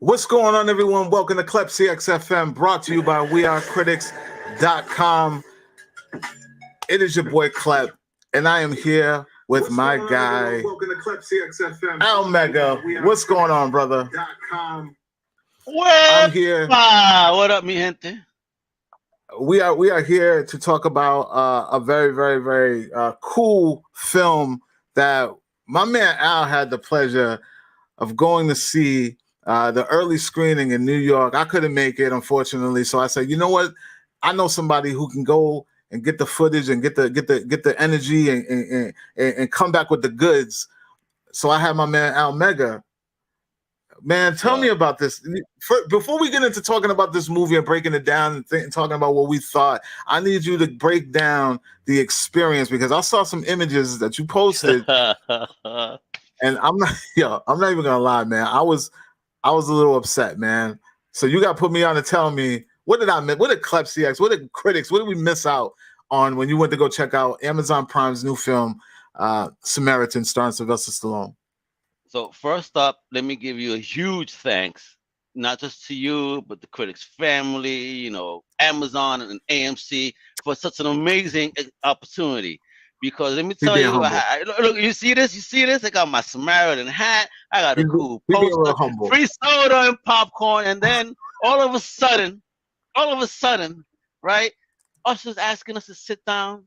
What's going on, everyone? Welcome to Klepcx FM, brought to you by WeAreCritiX.com. It is your boy Klep, and I am here with my guy, Al Mega. What's going on, brother? Well, I'm here. what up, mi gente? We are here to talk about a very cool film that my man Al had the pleasure of going to see. The early screening in New York. I couldn't make it, unfortunately. So I said, you know what? I know somebody who can go and get the footage and get the energy and come back with the goods. So I had my man Al Mega. Man, tell me about this. Before we get into talking about this movie and breaking it down and talking about what we thought, I need you to break down the experience, because I saw some images that you posted, and I'm not even gonna lie, man. I was a little upset, man. So you got to put me on to tell me, what did I miss? What did Klepcx, what did CritiX, what did we miss out on when you went to go check out Amazon Prime's new film, Samaritan, starring Sylvester Stallone? So first up, let me give you a huge thanks, not just to you, but the CritiX family, Amazon and AMC for such an amazing opportunity. Because let me tell you, look, you see this? I got my Samaritan hat. I got a cool poster, free soda and popcorn, and then all of a sudden, right? Usher's asking us to sit down.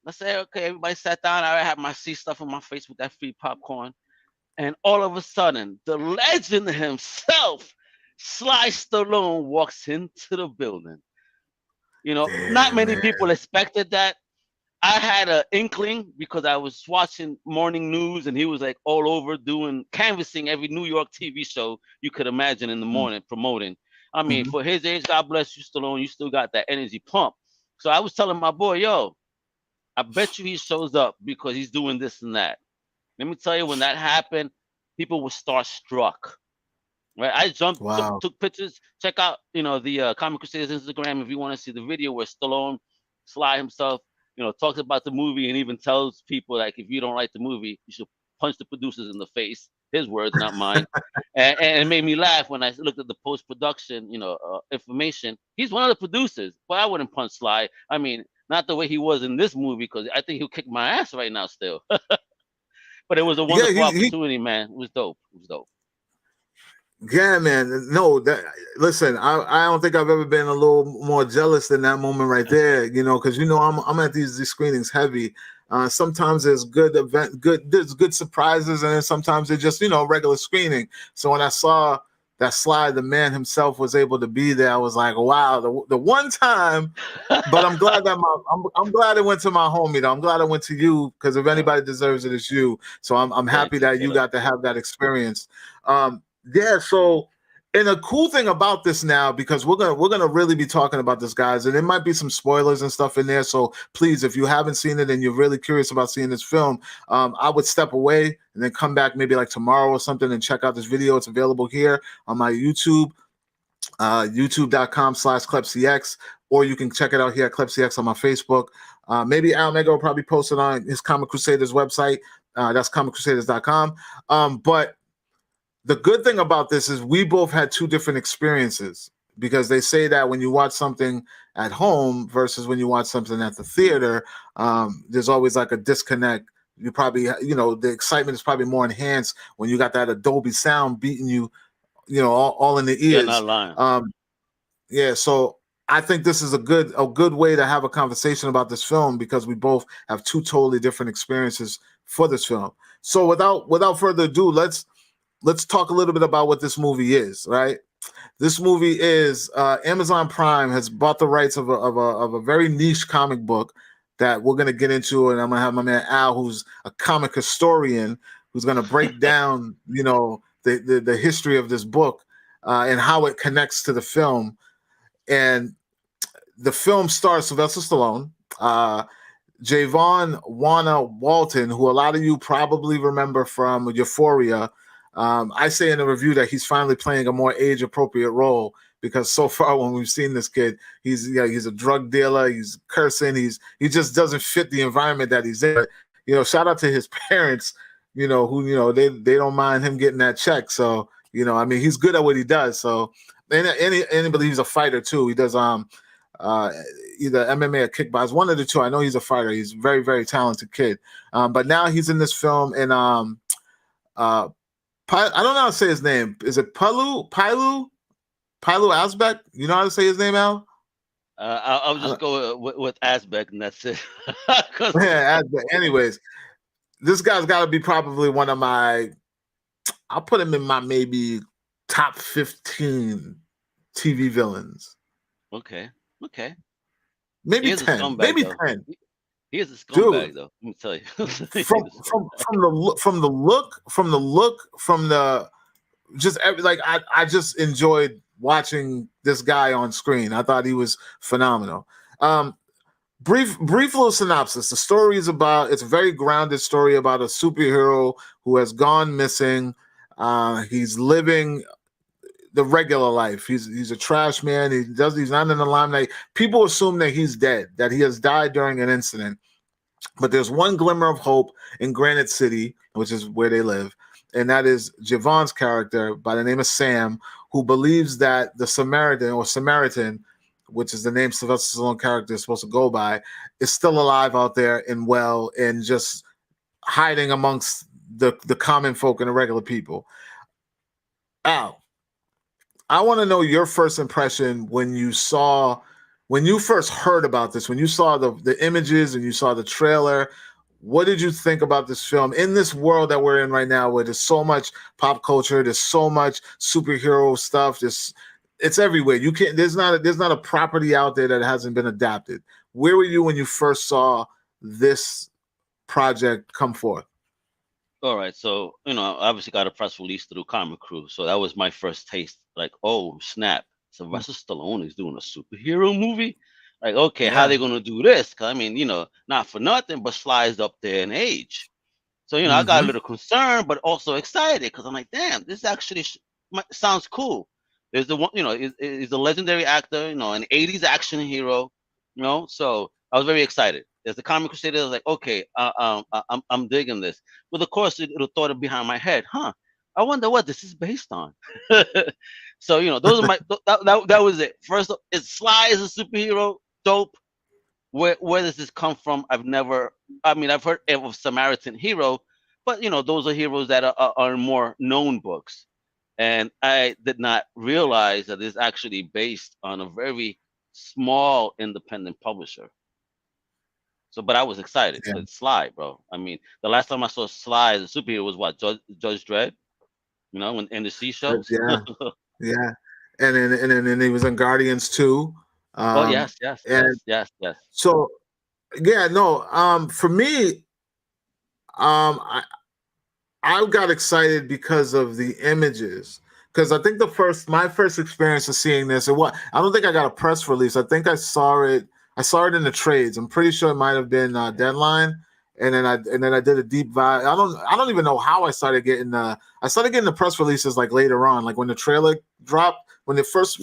I say, okay, everybody sat down. I had my seat stuff on my face with that free popcorn, and all of a sudden, the legend himself, Sly Stallone, walks into the building. Not many people expected that. I had an inkling because I was watching morning news, and he was like all over canvassing every New York TV show you could imagine in the morning, promoting. I mean, for his age, God bless you, Stallone, you still got that energy pump. So I was telling my boy, yo, I bet you he shows up because he's doing this and that. Let me tell you, when that happened, people were starstruck. Right? I jumped, took pictures. Check out, the Comic Crusaders Instagram if you want to see the video where Stallone, Sly himself, talks about the movie and even tells people, like, if you don't like the movie, you should punch the producers in the face. His words, not mine. and it made me laugh when I looked at the post-production, information. He's one of the producers, but I wouldn't punch Sly. I mean, not the way he was in this movie, because I think he'll kick my ass right now still. But it was a wonderful opportunity, man. It was dope. Yeah, man. No, listen, I don't think I've ever been a little more jealous than that moment right there, because I'm at these screenings heavy. Sometimes there's there's good surprises, and then sometimes they're just regular screening. So when I saw that Sly, the man himself, was able to be there, I was like, wow, the one time. But I'm glad that I'm glad it went to my homie though. I'm glad it went to you, because if anybody deserves it, it's you. So I'm happy that you got to have that experience. Yeah, so, and a cool thing about this now, because we're gonna really be talking about this, guys, and there might be some spoilers and stuff in there. So please, if you haven't seen it and you're really curious about seeing this film, I would step away and then come back maybe like tomorrow or something and check out this video. It's available here on my YouTube, youtube.com/Klepcx, or you can check it out here at Klepcx on my Facebook. Maybe Al Mega will probably post it on his Comic Crusaders website. That's comiccrusaders.com. But the good thing about this is we both had two different experiences, because they say that when you watch something at home versus when you watch something at the theater, there's always like a disconnect. You probably, the excitement is probably more enhanced when you got that Adobe sound beating you, all in the ears. Yeah, not lying. Yeah, so I think this is a good way to have a conversation about this film, because we both have two totally different experiences for this film. So without further ado, let's talk a little bit about what this movie is, right? This movie is Amazon Prime has bought the rights of a very niche comic book that we're going to get into, and I'm going to have my man Al, who's a comic historian, who's going to break down, the history of this book and how it connects to the film. And the film stars Sylvester Stallone, Javon Warner Walton, who a lot of you probably remember from Euphoria. I say in the review that he's finally playing a more age-appropriate role, because so far when we've seen this kid, he's a drug dealer, he's cursing, he just doesn't fit the environment that he's in. Shout out to his parents, who they don't mind him getting that check. So You know, I mean, he's good at what he does. So, anybody, he's a fighter too. He does uh, either MMA or kickbox, one of the two. I know he's a fighter. He's a very, very talented kid. But now he's in this film in uh, I don't know how to say his name. Is it Pilu Asbeck? You know how to say his name, Al? I'll just go with Asbeck, and that's it. Yeah, Asbeck. Anyways, this guy's got to be probably one of my. I'll put him in my maybe top 15 TV villains. Okay. Maybe 10. Maybe though. 10. He is a scumbag, though. Let me tell you. From the look, just like I just enjoyed watching this guy on screen. I thought he was phenomenal. Brief little synopsis. The story is it's a very grounded story about a superhero who has gone missing. He's living the regular life. He's a trash man. He's not in the limelight. People assume that he's dead, that he has died during an incident. But there's one glimmer of hope in Granite City, which is where they live, and that is Javon's character by the name of Sam, who believes that the Samaritan, which is the name Sylvester Stallone character is supposed to go by, is still alive out there and well and just hiding amongst the common folk and the regular people. Al, I want to know your first impression when you first heard about this, when you saw the images and you saw the trailer. What did you think about this film in this world that we're in right now, where there's so much pop culture, there's so much superhero stuff, it's everywhere. You can't. There's not a property out there that hasn't been adapted. Where were you when you first saw this project come forth? All right, so I obviously got a press release through Comic Crew, so that was my first taste. Like, oh snap, Sylvester Stallone is doing a superhero movie. Like, okay, how are they gonna do this? 'Cause I mean, not for nothing, but Sly's up there in age. So I got a little concerned, but also excited because I'm like, damn, this actually sounds cool. There's the one, he's a legendary actor, an '80s action hero, So I was very excited. As the comic crusader, I was like, okay, I'm digging this. But of course, it'll thought it behind my head, huh? I wonder what this is based on. So those are my that was it. First, is Sly is a superhero, dope. Where does this come from? I've heard of Samaritan hero, but those are heroes that are more known books, and I did not realize that it's actually based on a very small independent publisher. So, but I was excited. Yeah. It's Sly, bro. I mean, the last time I saw Sly as a superhero was what Judge Dredd, in the C shows. Yeah, and then he was in Guardians too. Oh yes. So yeah, no. For me, I got excited because of the images. Because I think my first experience of seeing this, I don't think I got a press release. I think I saw it. I saw it in the trades. I'm pretty sure it might have been Deadline, and then I did a deep dive. I don't even know how I started getting the press releases like later on, like when the trailer dropped. When the first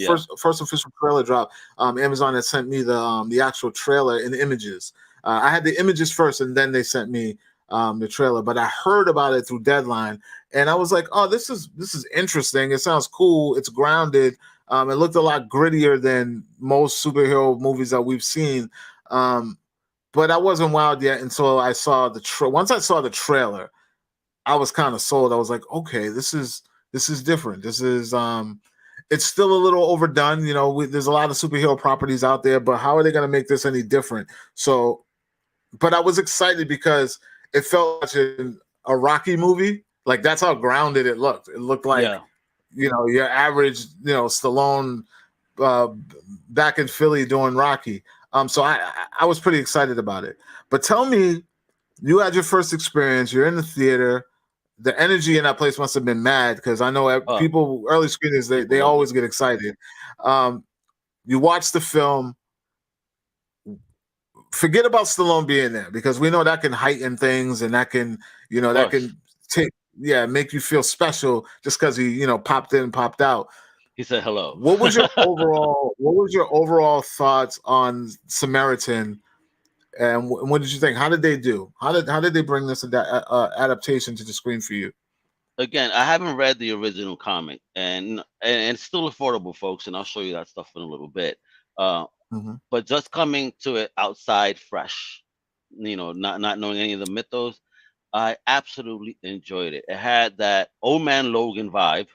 official trailer dropped, Amazon had sent me the actual trailer in images. I had the images first, and then they sent me the trailer. But I heard about it through Deadline, and I was like, "Oh, this is interesting. It sounds cool. It's grounded. It looked a lot grittier than most superhero movies that we've seen." But I wasn't wowed yet until I saw once I saw the trailer, I was kind of sold. I was like, "Okay, this is different. This is it's still a little overdone. There's a lot of superhero properties out there, but how are they going to make this any different?" So, but I was excited because it felt like a Rocky movie. Like that's how grounded it looked. It looked like, your average, Stallone back in Philly doing Rocky. So I was pretty excited about it. But tell me, you had your first experience. You're in the theater. The energy in that place must have been mad because I know people, early screeners, they always get excited. You watch the film. Forget about Stallone being there because we know that can heighten things and that can, make you feel special just because he, popped in, popped out. He said hello. What was your overall thoughts on Samaritan? And what did you think? How did they do? How did they bring this adaptation to the screen for you? again, I haven't read the original comic, and it's still affordable, folks, and I'll show you that stuff in a little bit. Uh, Hmm. but just coming to it outside fresh, not knowing any of the mythos, I absolutely enjoyed it. It had that old man Logan vibe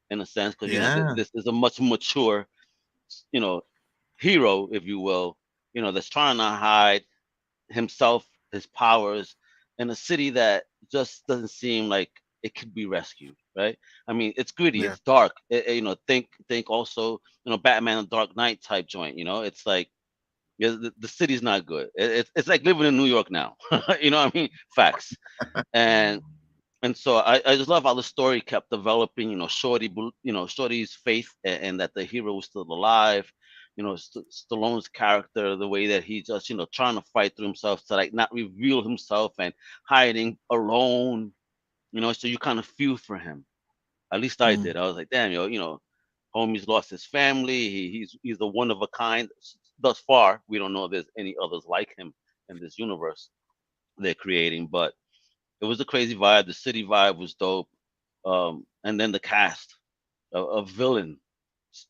in a sense, because Yeah, this is a much mature, you know, hero, if you will, that's trying to hide himself, his powers, in a city that just doesn't seem like it could be rescued, right? I mean, it's gritty, yeah. it's dark. Think also, Batman and Dark Knight type joint. It's like, yeah, the city's not good. It's like living in New York now. You know what I mean? Facts. And so I just love how the story kept developing. Shorty's faith and that the hero was still alive. Stallone's character, the way that he just trying to fight through himself to like not reveal himself and hiding alone. So you kind of feel for him. At least I Mm. did. I was like, damn, homie's lost his family. He's a one of a kind. Thus far, we don't know if there's any others like him in this universe they're creating, but it was a crazy vibe. The city vibe was dope. And then the cast of villain.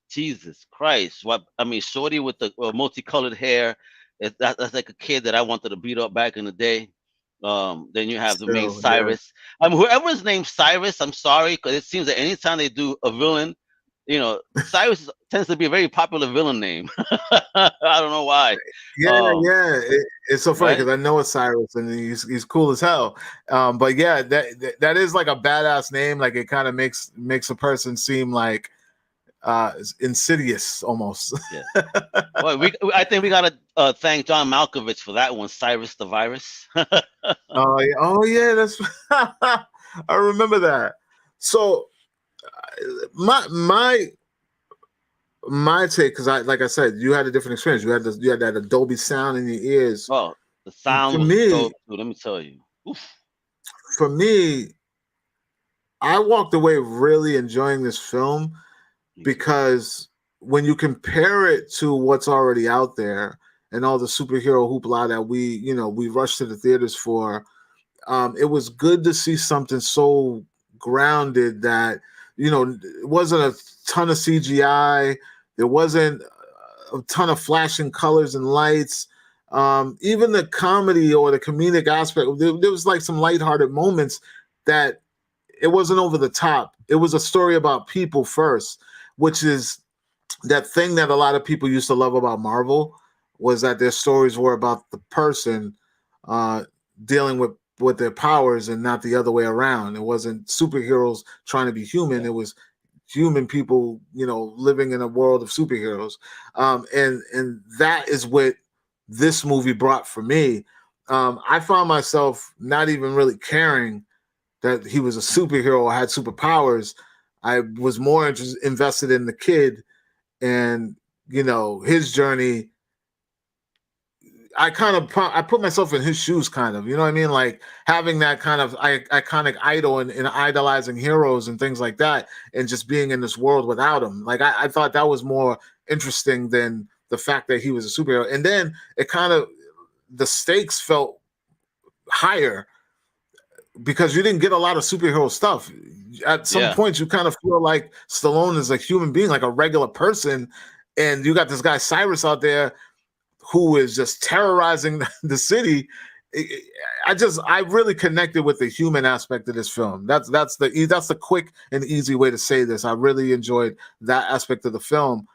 Jesus Christ! What I mean, Shorty with the multicolored hair. That's like a kid that I wanted to beat up back in the day. Then you have the main Still, yeah. Cyrus. Whoever's named Cyrus, I'm sorry, because it seems that anytime they do a villain, Cyrus tends to be a very popular villain name. I don't know why. Yeah, Um, yeah. It's so funny right? because I know it's Cyrus and he's cool as hell. But yeah, that is like a badass name. Like it kind of makes a person seem like insidious almost. Yeah. Well, I think we gotta thank John Malkovich for that one, Cyrus the Virus. Oh yeah, that's I remember that. So my my my take, because I like I said, you had a different experience. You had that Adobe sound in your ears. Oh, the sound For was me, dope too. Let me tell you. Oof. for me, I walked away really enjoying this film Me too. because when you compare it to what's already out there and all the superhero hoopla that we rush to the theaters for, it was good to see something so grounded that it wasn't a ton of CGI. There wasn't a ton of flashing colors and lights. Even the comedy or the comedic aspect, there was like some lighthearted moments that it wasn't over the top. It was a story about people first, which is that thing that a lot of people used to love about Marvel was that their stories were about the person uh, dealing with their powers and not the other way around. It wasn't superheroes trying to be human. Yeah. It was human people, living in a world of superheroes. And that is what this movie brought for me. I found myself not even really caring that he was a superhero or had superpowers. I was more invested in the kid and his journey. I put myself in his shoes, kind of. You know what I mean? Like having that kind of iconic idol and idolizing heroes and things like that, and just being in this world without him. Like I thought that was more interesting than the fact that he was a superhero. And then it kind of the stakes felt higher because you didn't get a lot of superhero stuff. At some Yeah. points, you kind of feel like Stallone is a human being, like a regular person, and you got this guy Cyrus out there who is just terrorizing the city. I really connected with the human aspect of this film. That's the quick and easy way to say this. I really enjoyed that aspect of the film,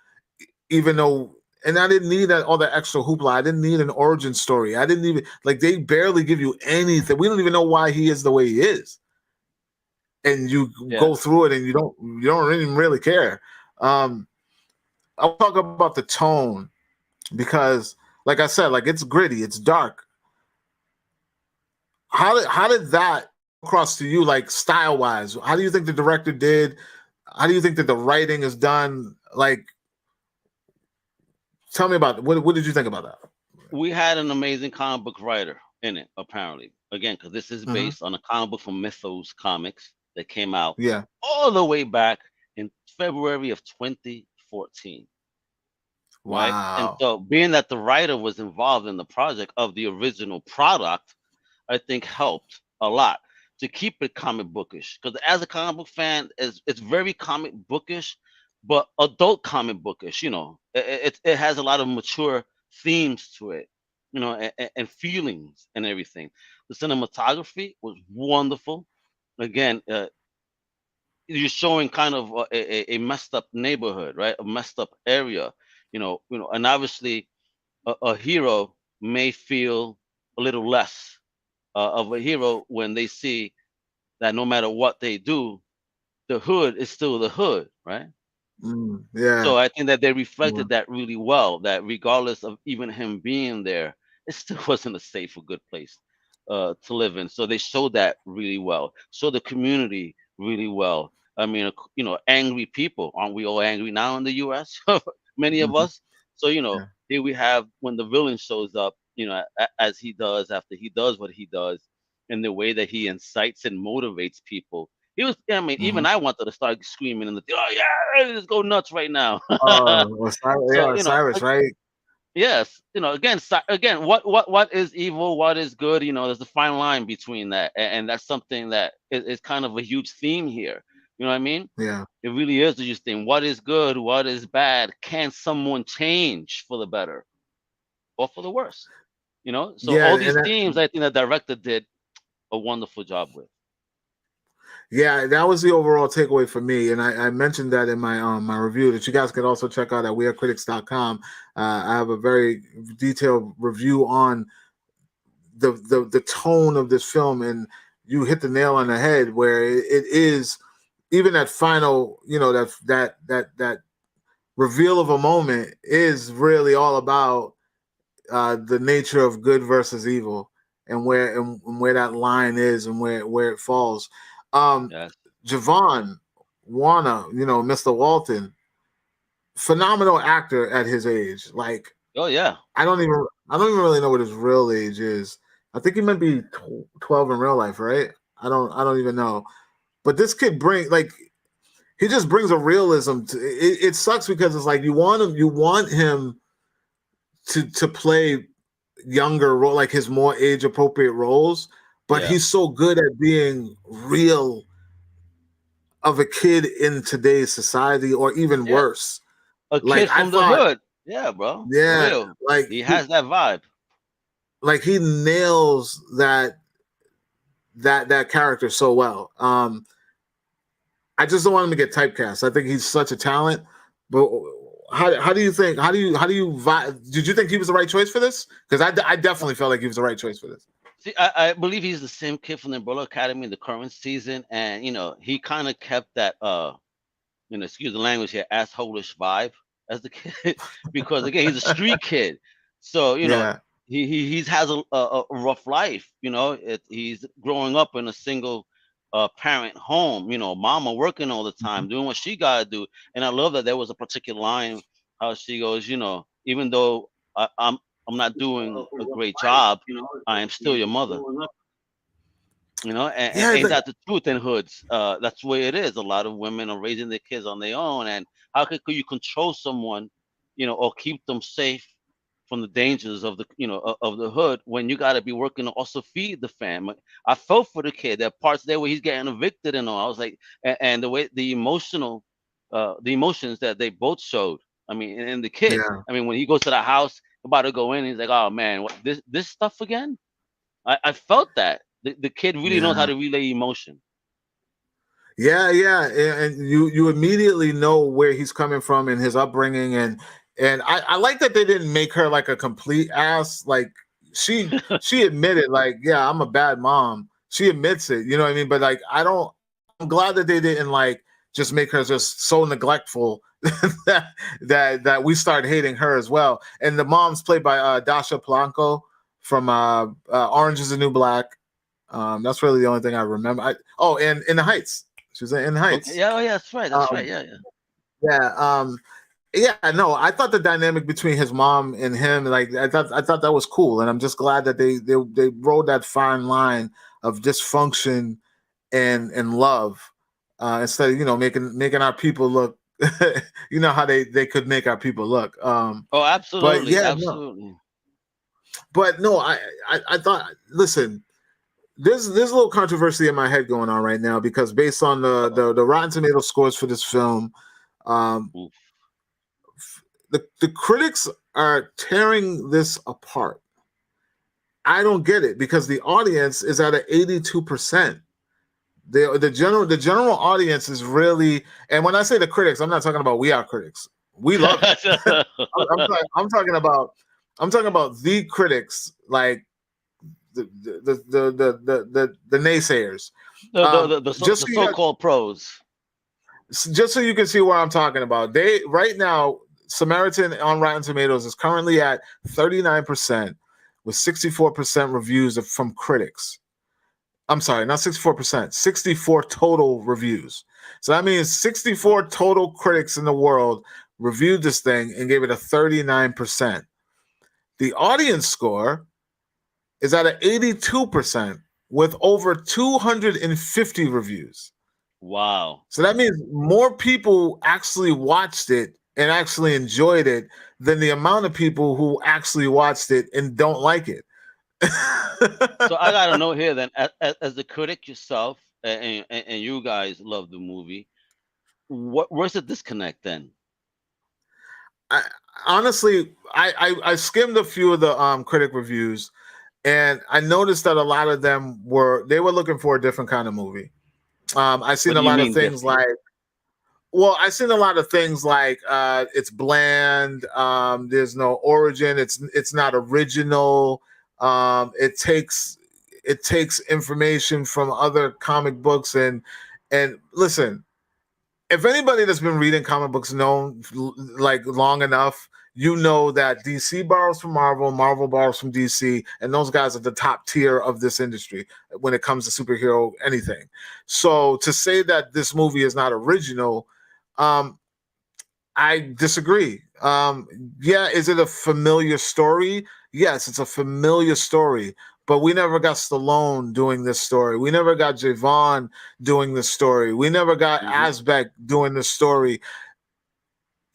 even though. And I didn't need all the extra hoopla. I didn't need an origin story. I didn't even like they barely give you anything. We don't even know why he is the way he is. And you Yeah. go through it and you don't even really care. Um, I'll talk about the tone because like I said, like it's gritty, it's dark. How did that across to you, like style wise? How do you think the director did? How do you think that the writing is done? Like, tell me about what did you think about that? We had an amazing comic book writer in it, apparently. Again, because this is Hmm. based on a comic book from Mythos Comics that came out Yeah. all the way back in February of 2014. Right? And Wow. so, being that the writer was involved in the project of the original product, I think helped a lot. to keep it comic bookish. Because as a comic book fan, it's very comic bookish, but adult comic bookish. It has a lot of mature themes to it, and feelings and everything. The cinematography was wonderful. Again, you're showing kind of a messed up neighborhood, right? A messed up area, and obviously a hero may feel a little less of a hero when they see that no matter what they do, the hood is still the hood, right? So Yeah. I think that they Yeah. reflected that really well. That regardless of even him being there, it still wasn't a safe or good place to live in. So they showed that really well. Showed the community really well. I mean, angry people. Aren't we all angry now in the U.S.? Many of Mhm. us. So Yeah. here we have when the villain shows up. As he does after he does what he does, in the way that he incites and motivates people. He was. I mean, even Mhm. I wanted to start screaming in the. Oh yeah, let's go nuts right now. So Yeah, Cyrus, right? yes, again, again, what is evil, what is good? There's a fine line between that, and that's something that is kind of a huge theme here. You know what I mean? Yeah. It really is a huge thing. What is good? What is bad? Can someone change for the better or for the worse? So Yeah, all and these themes, I think the director did a wonderful job with. yeah, that was the overall takeaway for me. And I mentioned that in my review that you guys could also check out at wearecritics.com. I have a very detailed review on the tone of this film, and you hit the nail on the head where it is even that final, that reveal of a moment is really all about the nature of good versus evil, and where that line is, and where it falls. Um, Yes. Javon Warner, Mr. Walton, phenomenal actor at his age. Like Oh yeah. I don't even really know what his real age is. I think he might be 12 in real life, right? I don't even know. But this kid he just brings a realism to it. It sucks because it's like you want him to play younger role, like his more age appropriate roles, but Yeah. he's so good at being real of a kid in today's society, or even Yeah. worse. A Like kid I from the thought, hood. Yeah, bro. For yeah, real. like He has that vibe. he nails that character so well. I just don't want him to get typecast. I think he's such a talent, but how do you think? Did you think he was the right choice for this? Because I definitely felt like he was the right choice for this. See, I believe he's the same kid from the Umbrella Academy in the current season, and he kind of kept that excuse the language here, assholish vibe as the kid, because again he's a street kid, so Yeah. he's has a rough life. He's growing up in a single parent home. Mama working all the time, doing what she gotta do, and I love that there was a particular line how she goes, even though I'm not doing a great job, I am still your mother. And Yeah, ain't that the truth in hoods? That's the way it is. A lot of women are raising their kids on their own, and how could you control someone, or keep them safe from the dangers of of the hood when you got to be working to also feed the family? I felt for the kid. There are parts there where he's getting evicted and all. I was like, and the way the emotions that they both showed. I mean, and the kid. yeah, I mean, when he goes to the house about to go in, he's like, "Oh man, what this stuff again?" I felt that the kid really knows how yeah. to relay emotion. Yeah, and you immediately know where he's coming from and his upbringing, and I like that they didn't make her like a complete ass. Like she admitted, like, yeah, I'm a bad mom. She admits it, you know what I mean? But like I'm glad that they didn't like just make her just so neglectful that we start hating her as well. And the mom's played by Dasha Polanco from Orange is the New Black. That's really the only thing I remember. And In the Heights. She was in Okay, Heights. yeah, oh yeah, that's right, that's right, Um, yeah, yeah. yeah, yeah. No, I thought the dynamic between his mom and him, like I thought that was cool, and I'm just glad that they rode that fine line of dysfunction and love, instead of making our people look, how they could make our people look. Oh, But absolutely, yeah, no, absolutely. but no, I thought, listen. there's a little controversy in my head going on right now because based on Uh-oh. the Rotten Tomato scores for this film, um, Oof. the critics are tearing this apart. I don't get it because the audience is at an 82%. The general audience is really, and when I say the critics, I'm not talking about we are critics. We loved it. I'm talking about the critics, like the naysayers. Just The so you guys, so-called pros. just so you can see what I'm talking about. They right now, Samaritan on Rotten Tomatoes is currently at 39% with 64% reviews from critics. I'm sorry, not 64%, 64 total reviews. So that means 64 total critics in the world reviewed this thing and gave it a 39%. The audience score is at an 82% with over 250 reviews. Wow. So that means more people actually watched it and actually enjoyed it than the amount of people who actually watched it and don't like it. So I gotta know here then, as the critic yourself, and you guys love the movie. Where's the disconnect then? I, honestly, I skimmed a few of the critic reviews, and I noticed that a lot of them were looking for a different kind of movie. I seen What a do you lot of mean things different? like, well, I seen a lot of things like it's bland. There's no origin. It's not original. It takes information from other comic books and listen, if anybody that's been reading comic books know like long enough, you know that DC borrows from Marvel, Marvel borrows from DC, and those guys are the top tier of this industry when it comes to superhero anything. So to say that this movie is not original, um, I disagree. Yeah, is it a familiar story? Yes, it's a familiar story, but we never got Stallone doing this story. We never got Javon doing this story. We never got Hmm. Asbeck doing this story.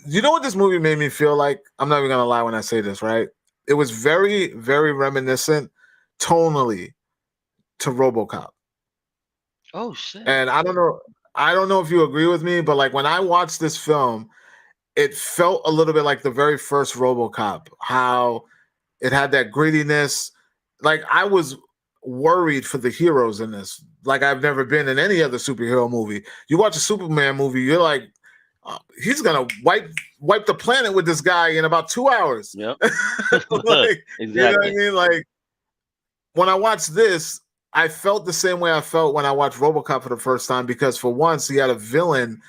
You know what this movie made me feel like? I'm not even gonna lie when I say this, right? It was very, very reminiscent tonally to RoboCop. Oh shit. And I don't know if you agree with me, but like when I watched this film, it felt a little bit like the very first RoboCop, how it had that grittiness. Like I was worried for the heroes in this, like I've never been in any other superhero movie. You watch a Superman movie, you're like, he's gonna wipe the planet with this guy in about 2 hours. Yep. Like, you know what I Exactly. mean? Like when I watched this, I felt the same way I felt when I watched RoboCop for the first time because for once he had a villain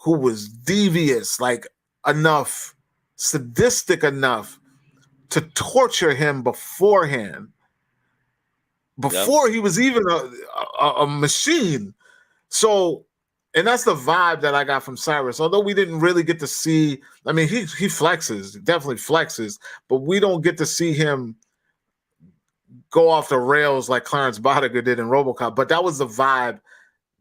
who was devious, like enough, sadistic enough to torture him beforehand, Yep. before he was even a machine. So, and that's the vibe that I got from Cyrus. Although we didn't really get to see, I mean, he flexes, definitely flexes, but we don't get to see him go off the rails like Clarence Boddicker did in RoboCop. But that was the vibe,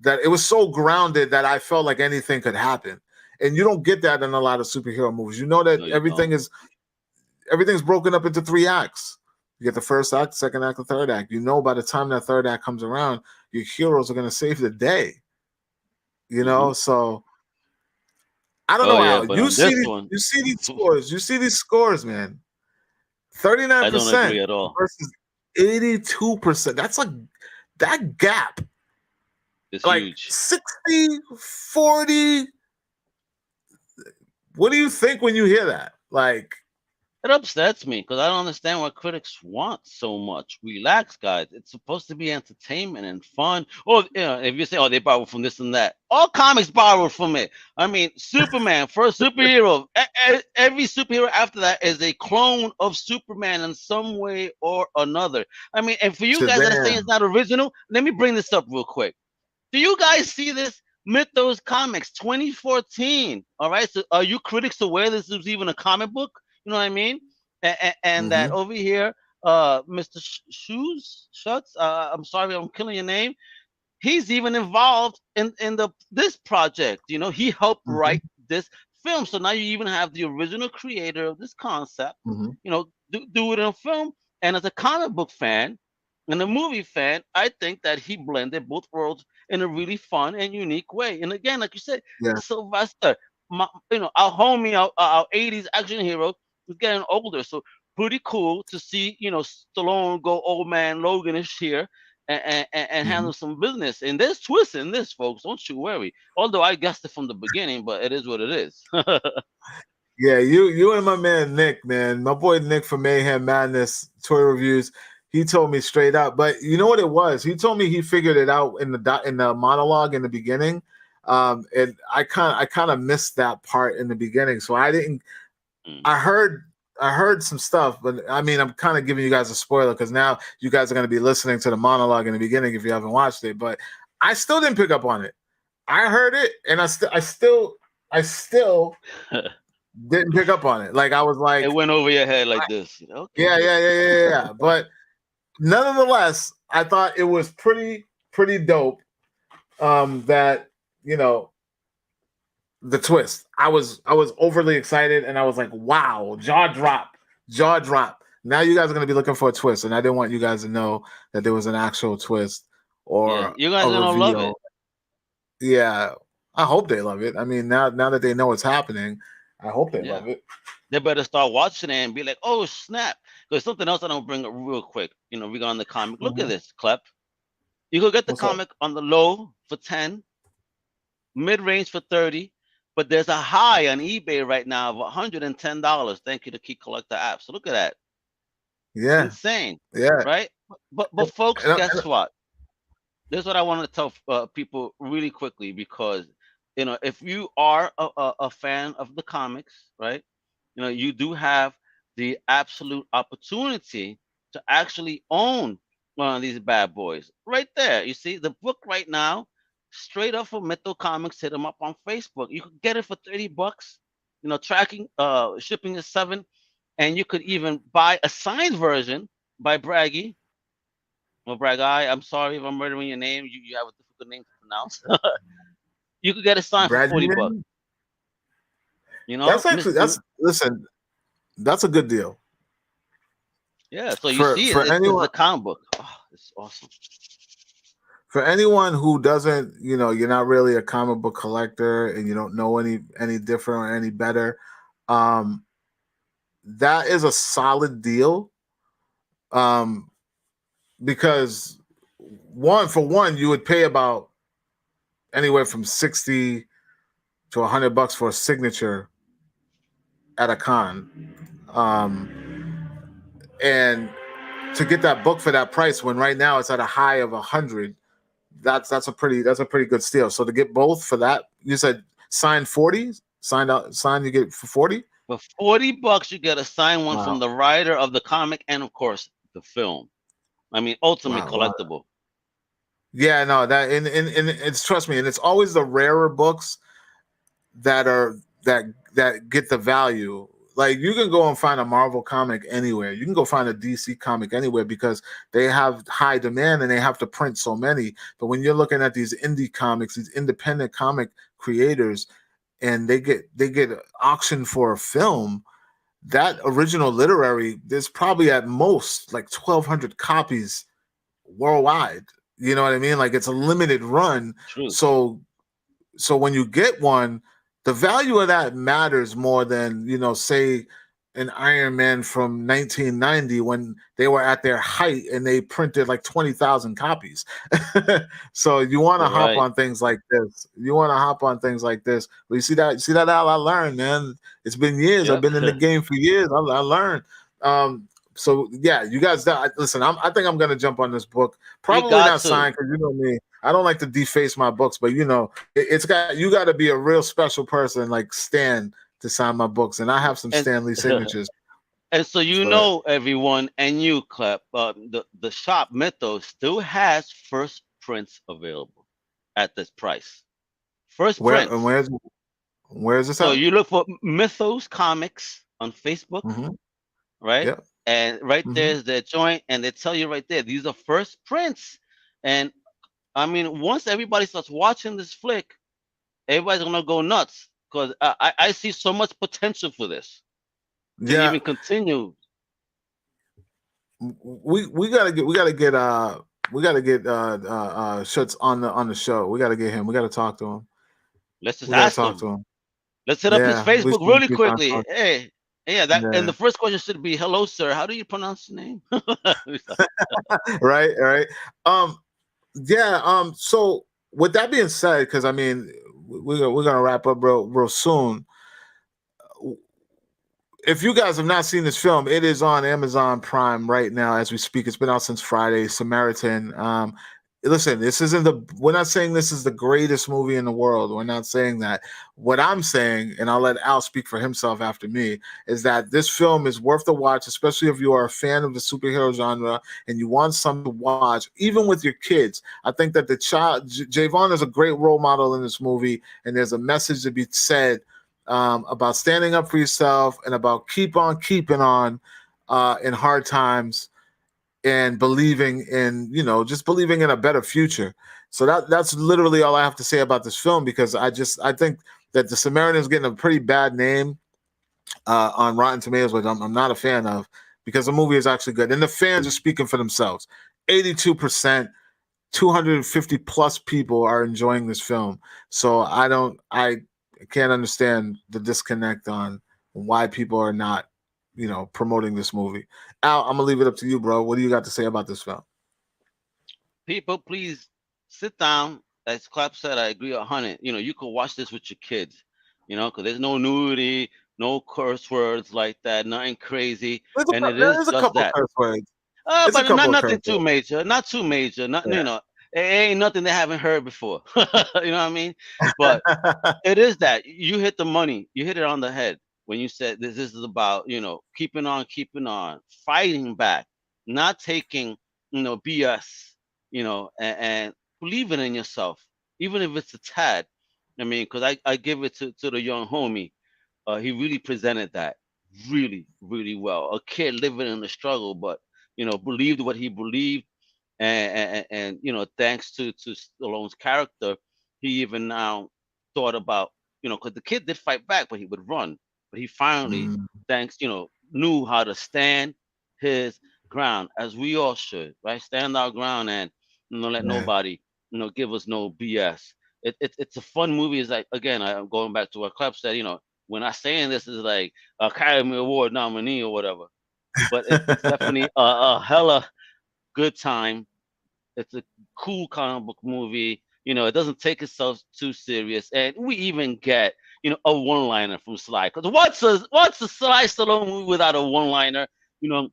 that it was so grounded that I felt like anything could happen. And you don't get that in a lot of superhero movies. You know that No, you don't. everything's broken up into three acts. You get the first act, second act, the third act. You know by the time that third act comes around, your heroes are gonna save the day. You Hmm. know, so I don't Oh know, yeah, Al. but on this one, You see these scores. You see these scores, man. I don't 39% agree at all. versus 82%. That's like that gap. It's Like huge. 60-40. What do you think when you hear that? Like, It upsets me because I don't understand what critics want so much. Relax, guys. It's supposed to be entertainment and fun. Or if you say, "Oh, they borrowed from this and that," all comics borrowed from it. I mean, Superman, first superhero. Every superhero after that is a clone of Superman in some way or another. I mean, and for you guys that are saying it's Shazam. not original, let me bring this up real quick. Do you guys see this? Mythos Comics 2014. All right. So are you critics aware this is even a comic book? You know what I mean? And that Mm-hmm. over here, Mr. Shoes Shuts. I'm sorry, I'm killing your name. He's even involved in the this project. You know, he helped Mm-hmm. write this film. So now you even have the original creator of this concept. Mm-hmm. You know, do it in a film. And as a comic book fan, And a movie fan, I think that he blended both worlds in a really fun and unique way. And again, like you said, Yeah. Sylvester, our homie, our 80s action hero is getting older. So pretty cool to see, Stallone go old man Logan-ish here and Mhm. handle some business. And there's twists in this, folks. Don't you worry. Although I guessed it from the beginning, but it is what it is. Yeah, you and my man Nick, man, my boy Nick from Mayhem Madness Toy Reviews. He told me straight up, but you know what it was? He told me he figured it out in the monologue in the beginning. And I kind of missed that part in the beginning, so I didn't. Mm. I heard some stuff, but I mean, I'm kind of giving you guys a spoiler because now you guys are going to be listening to the monologue in the beginning if you haven't watched it. But I still didn't pick up on it. I heard it, and I still didn't pick up on it. Like I was It like, went over your head like this. Okay. yeah. But nonetheless, I thought it was pretty dope. That you know the twist. I was overly excited, and I was like, wow, jaw drop. Now you guys are gonna be looking for a twist, and I didn't want you guys to know that there was an actual twist Yeah, or you guys a are gonna love reveal. it. Yeah, I hope they love it. I mean, now that they know what's happening, I hope they Yeah. love it. They better start watching it and be like, "Oh snap!" Because something else I don't bring up real quick. Regarding the comic. Look at Mhm. this, Klep. You could get the What's up? comic on the low for 10, mid range for 30, but there's a high on eBay right now of $110. Thank you to Key Collector app. So look at that, Yeah, insane, yeah. right? But And, folks, and guess what? This is what I want to tell people really quickly because if you are a fan of the comics, right? You do have the absolute opportunity to actually own one of these bad boys right there. You see the book right now, straight up from Mytho Comics. Hit them up on Facebook. You could get it for $30. Tracking, shipping is 7, and you could even buy a signed version by Braggy. Well, Bragg, I'm sorry if I'm murdering your name. You have a difficult name to pronounce. You could get it signed for Bradley, 40 bucks. that's Miss, actually that's listen. That's a good deal yeah. So you for see, for it's anyone a comic book. Oh, it's awesome. for anyone who doesn't, you're not really a comic book collector and you don't know any different or any better. Um, that is a solid deal. Um, because for one, you would pay about anywhere from 60 to $100 for a signature at a con. And to get that book for that price when right now it's at a high of 100, that's a pretty good steal. So to get both for that, you said sign 40, sign you get for 40. For 40 bucks, you get a signed one from Wow, the writer of the comic and, of course, the film. I mean, ultimate wow. collectible. Yeah, no, that and it's trust me, and it's always the rarer books that are that get the value. Like you can go and find a Marvel comic anywhere. You can go find a DC comic anywhere because they have high demand and they have to print so many. But when you're looking at these indie comics, these independent comic creators, and they get auctioned for a film, that original literary, there's probably at most like 1,200 copies worldwide. You know what I mean? Like it's a limited run. Truth. So when you get one, the value of that matters more than, say an Iron Man from 1990 when they were at their height and they printed like 20,000 copies. So you want to You're hop right. on things like this. You want to hop on things like this. But you see that Al, I learned, man. It's been years. I've Yep. been in the game for years. I learned. So yeah, you guys. Listen, I think I'm gonna jump on this book. You Probably got not to. signed because you know me. I don't like to deface my books, but it's got you got to be a real special person like Stan to sign my books, and I have some And Stanley signatures. and so But everyone, and you, Clep, the shop Mythos still has first prints available at this price. First where and prints. where's this So at? you look for Mythos Comics on Facebook, Mm-hmm. right? Yeah. And right Mm-hmm. there's their joint, and they tell you right there, these are first prints. And I mean, once everybody starts watching this flick, everybody's gonna go nuts because I see so much potential for this to Yeah. even continue. we gotta get Schutz on the show. We gotta get him. We gotta talk to him. Let's just We gotta ask talk him. to him. Let's hit up his Yeah, Facebook we really keep on quickly. talking. Hey, yeah, that and Yeah, the first question should be, "Hello, sir. How do you pronounce your name?" right, right. Um, yeah. So with that being said, because I mean, we're gonna wrap up real soon. If you guys have not seen this film, it is on Amazon Prime right now as we speak. It's been out since Friday. Samaritan. Listen, this isn't the. We're not saying this is the greatest movie in the world. We're not saying that. What I'm saying, and I'll let Al speak for himself after me, is that this film is worth the watch, especially if you are a fan of the superhero genre and you want something to watch, even with your kids. I think that the child Javon is a great role model in this movie, and there's a message to be said about standing up for yourself and about keep on keeping on in hard times and believing in, just believing in a better future. So that's literally all I have to say about this film, because I think that The Samaritan is getting a pretty bad name on Rotten Tomatoes, which I'm not a fan of, because the movie is actually good and the fans are speaking for themselves. 82%, 250 plus people are enjoying this film. So I can't understand the disconnect on why people are not, promoting this movie. Al, I'm gonna leave it up to you, bro. What do you got to say about this film? People, please sit down. As Clap said, I agree 100. You could watch this with your kids. Because there's no nudity, no curse words like that, nothing crazy, and it There is is a just couple that. curse words. It's a But not couple of curse nothing too words. major, not too major. Not Yeah. it ain't nothing they haven't heard before. You know what I mean? But it is that you hit the money. You hit it on the head when you said this is about keeping on, fighting back, not taking BS, and believing in yourself, even if it's a tad. I mean, because I give it to the young homie. He really presented that really, really well. A kid living in the struggle, but believed what he believed, and thanks to Stallone's character, he even now thought about because the kid did fight back, but he would run, but he finally, Mm, thanks knew how to stand his ground, as we all should, right? Stand our ground and let yeah. nobody give us no BS. It's a fun movie. It's like, again, I'm going back to what Klep said. When I saying this is like Academy Award nominee or whatever, but it's definitely a hella good time. It's a cool comic book movie. It doesn't take itself too serious, and we even get a one-liner from Sly. Because what's a Sly Stallone movie without a one-liner? You know,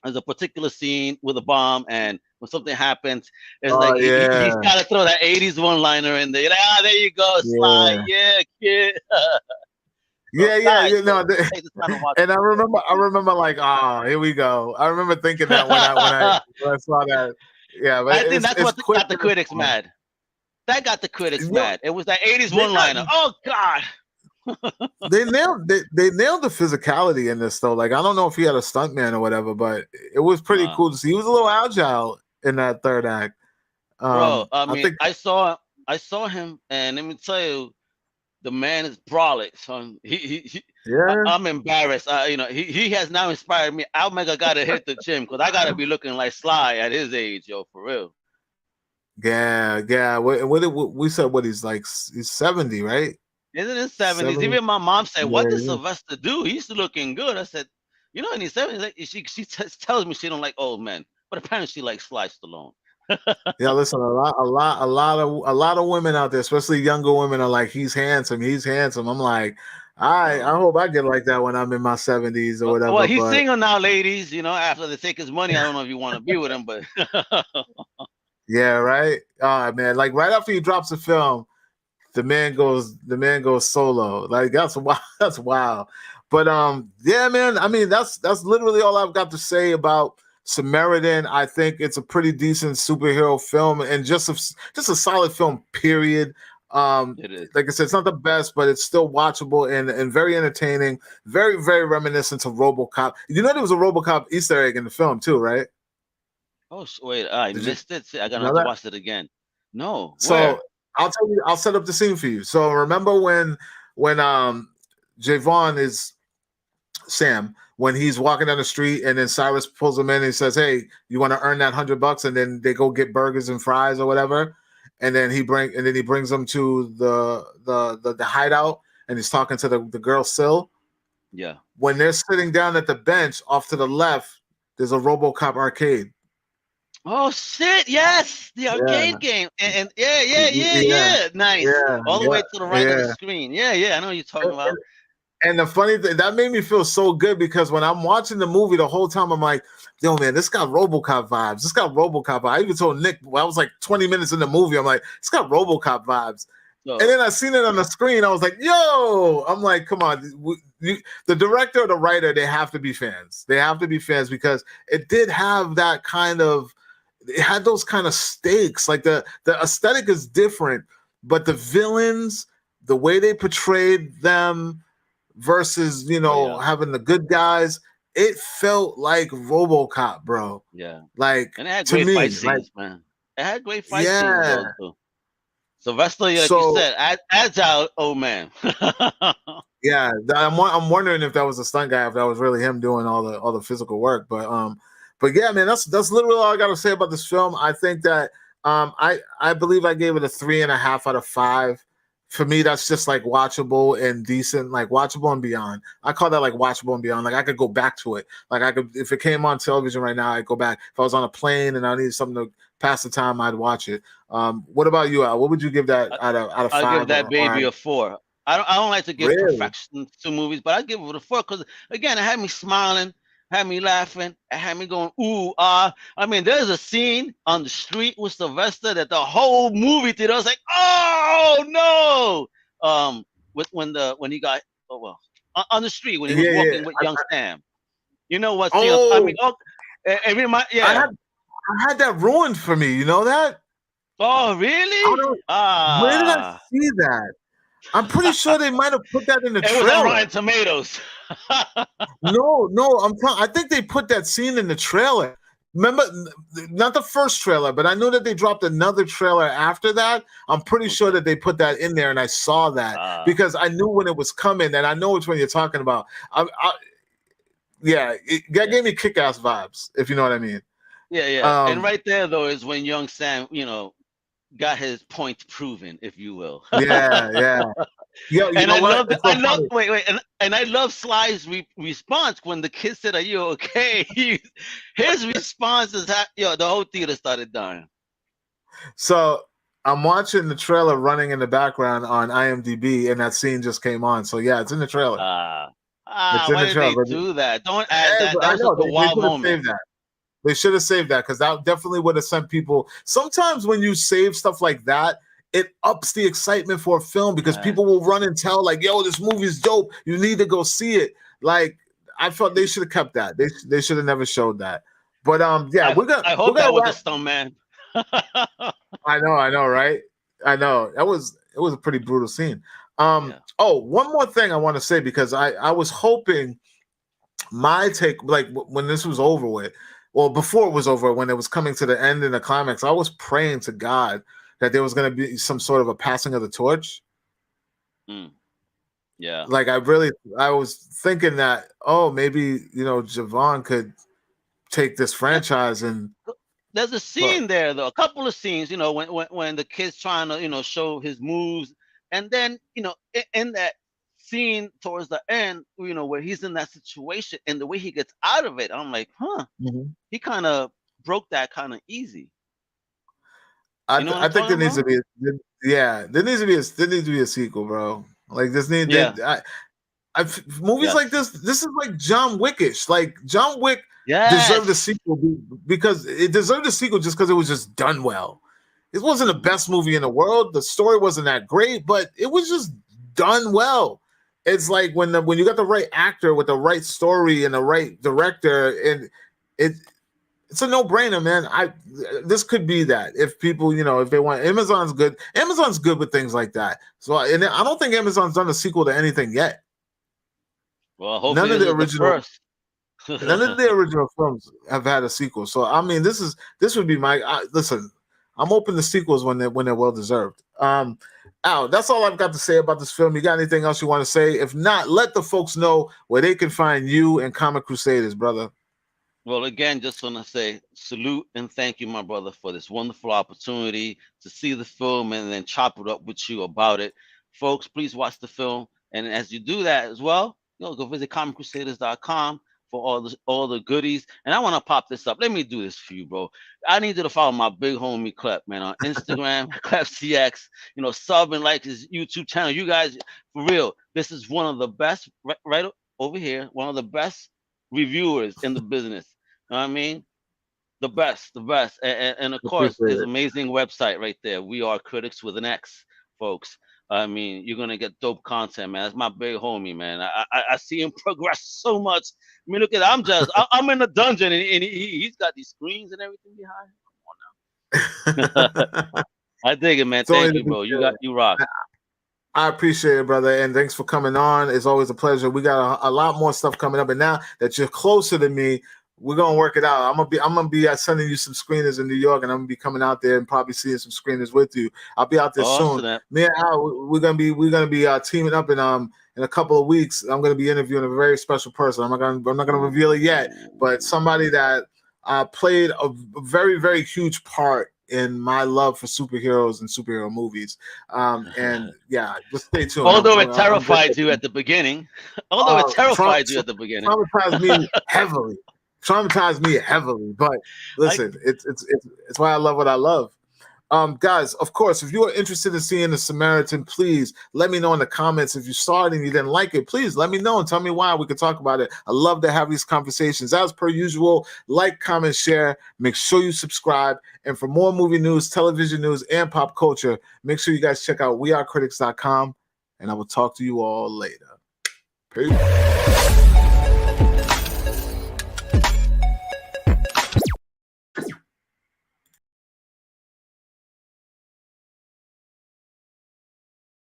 there's a particular scene with a bomb, and when something happens, it's Oh like he's yeah. got to throw that '80s one-liner in there. You're like, there you go, Sly. Yeah. Yeah, kid. So Yeah, yeah, guys, you know, take the time to watch and it. I remember like, oh, here we go. I remember thinking that when I saw that. Yeah, but I think that's it's what quick got the and it's critics fun. mad. That got the critics You know, mad. It was that '80s they got one-liner. Oh God. they nailed the physicality in this though. Like I don't know if he had a stuntman or whatever, but it was pretty Uh, cool to see. He was a little agile in that third act. bro, I I mean, think I saw him, and let me tell you, the man is brolic, son. yeah, I'm embarrassed. He has now inspired me. Almega gotta hit the gym because I gotta be looking like Sly at his age, yo, for real. yeah, yeah. We said what he's 70, right? Isn't his 70s? 70. Even my mom said, "What did Yeah, Sylvester do? He's looking good." I said, in his 70s, like, tells me she don't like old men, but apparently she likes Sly Stallone. yeah, listen, a lot of women out there, especially younger women, are like, he's handsome, he's handsome. I'm like, I No. hope I get like that when I'm in my 70s or Well, whatever. he's But single now, ladies. After they take his money, I don't know if you want to be with him, but yeah, right. Man, like right after he drops the film, the man goes solo. Like that's wild. That's wild. But yeah, man. I mean, that's literally all I've got to say about Samaritan. I think it's a pretty decent superhero film and just a solid film. Period. it is. Like I said, it's not the best, but it's still watchable and very entertaining. Very very reminiscent of RoboCop. You know there was a RoboCop Easter egg in the film too, right? Oh, wait, I Did you missed it. See, I gotta know have to that? watch it again. No, So where? I'll tell you, I'll set up the scene for you. So remember when Javon is Sam, when he's walking down the street and then Cyrus pulls him in and he says, "Hey, you want to earn that $100?" And then they go get burgers and fries or whatever. And then he brings them to the hideout and he's talking to the girl Syl. Yeah. When they're sitting down at the bench off to the left, there's a RoboCop arcade. Oh shit! Yes, the arcade game, and yeah. Nice. All the way to the right of the screen. Yeah. I know what you're talking about. And the funny thing that made me feel so good because when I'm watching the movie the whole time, I'm like, yo, man, this got RoboCop vibes. This got RoboCop vibes. I even told Nick, I was like 20 minutes in the movie, I'm like, it's got RoboCop vibes. And then I seen it on the screen. I was like, yo, I'm like, come on. The director or the writer, they have to be fans. They have to be fans because it did have that kind of, it had those kind of stakes. Like the aesthetic is different, but the villains, the way they portrayed them versus, having the good guys, it felt like RoboCop, bro. Yeah. Like, and it had great fight scenes, man. It had great fight scenes, though. Sylvester, like you said, agile old man. Yeah, I'm wondering if that was a stunt guy, if that was really him doing all the physical work. But yeah, man, that's literally all I got to say about this film. I think that I believe I gave it a 3.5 out of 5. For me, that's just like watchable and decent, like watchable and beyond. I call that like watchable and beyond. Like I could go back to it. Like I could, if it came on television right now, I'd go back. If I was on a plane and I needed something to pass the time, I'd watch it. What about you, Al? What would you give that out of 5? I'll give that baby a 4. I don't like to give perfection to movies, but I give it a 4 because again, it had me smiling, had me laughing, it had me going ooh ah. I mean, there's a scene on the street with Sylvester that the whole movie theater was like, oh no. When he got on the street when he was walking with young Sam. You know what? I mean, I had that ruined for me. You know that? Oh, really? Where did I see that? I'm pretty sure they might have put that in the trailer. It was on Rotten Tomatoes. No, I think they put that scene in the trailer. Remember, not the first trailer, but I know that they dropped another trailer after that. I'm pretty sure that they put that in there, and I saw that because I knew when it was coming, and I know which one you're talking about. That gave me kick-ass vibes, if you know what I mean. Yeah. And right there, though, is when young Sam, got his point proven, if you will. Yeah. And I love Sly's response when the kid said, "Are you okay?" His response is, the whole theater started dying. So I'm watching the trailer running in the background on IMDb, and that scene just came on. So yeah, it's in the trailer. Why did they do that? Don't add that. That was a wild moment. They should have saved that because that definitely would have sent people. Sometimes when you save stuff like that, it ups the excitement for a film because people will run and tell like, yo, this movie's dope. You need to go see it. Like, I felt they should have kept that. They should have never showed that. But I hope that was a stunt man. I know, right? I know. It was a pretty brutal scene. One more thing I want to say because I was hoping my take, like when this was over with, well, before it was over, when it was coming to the end and the climax, I was praying to God that there was going to be some sort of a passing of the torch. Yeah. Like I was thinking that, maybe, Javon could take this franchise and. There's a scene there, though, a couple of scenes, when the kid's trying to, show his moves. And then, in that scene towards the end, where he's in that situation and the way he gets out of it, I'm like, he kind of broke that kind of easy. I think there needs to be there needs to be a sequel, bro. Like this movies like this is like John Wickish. Like John Wick deserved a sequel because it deserved a sequel just because it was just done well. It wasn't the best movie in the world. The story wasn't that great, but it was just done well. It's like when you got the right actor with the right story and the right director, and it's a no-brainer, man. This could be that if people, if they want. Amazon's good with things like that. So, and I don't think Amazon's done a sequel to anything yet. Well, hopefully none of the original films have had a sequel. So, I mean, this would be my listen. I'm open to sequels when they're well deserved. Al, that's all I've got to say about this film. You got anything else you want to say? If not, let the folks know where they can find you and Comic Crusaders, brother. Well, again, just want to say salute and thank you, my brother, for this wonderful opportunity to see the film and then chop it up with you about it. Folks, please watch the film. And as you do that as well, go visit comiccrusaders.com for all the goodies. And I want to pop this up. Let me do this for you, bro. I need you to follow my big homie Klep, man, on Instagram, Klepcx. Sub and like his YouTube channel. You guys, for real, this is one of the best, right over here, one of the best reviewers in the business. You know what I mean? The best. And of course, his amazing website right there. We are CritiX with an X, folks. I mean, you're gonna get dope content, man. That's my big homie, man. I see him progress so much. I mean, look at that. I'm just I'm in the dungeon and he's got these screens and everything behind him. Come on now. I dig it, man. Thank you, bro. You rock. I appreciate it, brother, and thanks for coming on. It's always a pleasure. We got a lot more stuff coming up, and now that you're closer to me, we're gonna work it out. I'm gonna be sending you some screeners in New York, and I'm gonna be coming out there and probably seeing some screeners with you. I'll be out there soon. Me and Al, we're gonna be teaming up in a couple of weeks. I'm gonna be interviewing a very special person. I'm not gonna reveal it yet, but somebody that played a very, very huge part in my love for superheroes and superhero movies. And yeah, just stay tuned. Although it terrified you at the beginning. Traumatized me heavily. Traumatized me heavily. But listen, it's why I love what I love. Guys, of course, if you are interested in seeing The Samaritan, please let me know in the comments. If you saw it and you didn't like it, please let me know and tell me why. We could talk about it. I love to have these conversations. As per usual, like, comment, share. Make sure you subscribe. And for more movie news, television news, and pop culture, make sure you guys check out wearecritics.com. And I will talk to you all later. Peace.